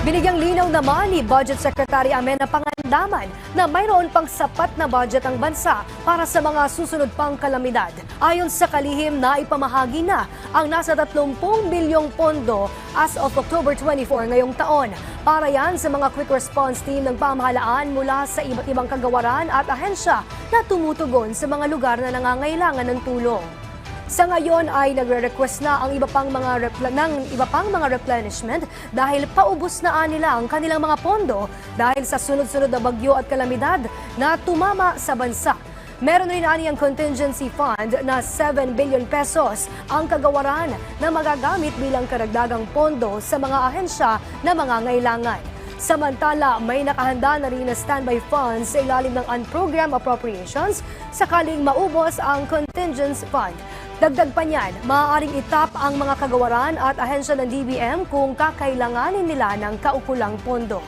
Binigyang linaw naman ni Budget Secretary Amenna Pangandaman na mayroon pang sapat na budget ang bansa para sa mga susunod pang kalamidad. Ayon sa kalihim na ipamahagi na ang nasa 30 bilyong pondo as of October 24 ngayong taon. Para yan sa mga quick response team ng pamahalaan mula sa iba't ibang kagawaran at ahensya na tumutugon sa mga lugar na nangangailangan ng tulong. Sa ngayon ay nagre-request na ang iba pang mga replenishment dahil paubos na nila ang kanilang mga pondo dahil sa sunod-sunod na bagyo at kalamidad na tumama sa bansa. Meron rin ang contingency fund na 7 billion pesos ang kagawaran na magagamit bilang karagdagang pondo sa mga ahensya na mangangailangan. Samantala, may nakahanda na rin na standby funds sa ilalim ng unprogrammed appropriations sakaling maubos ang contingency fund. Dagdag pa niyan, maaaring itap ang mga kagawaran at ahensya ng DBM kung kakailanganin nila ng kaukulang pondo.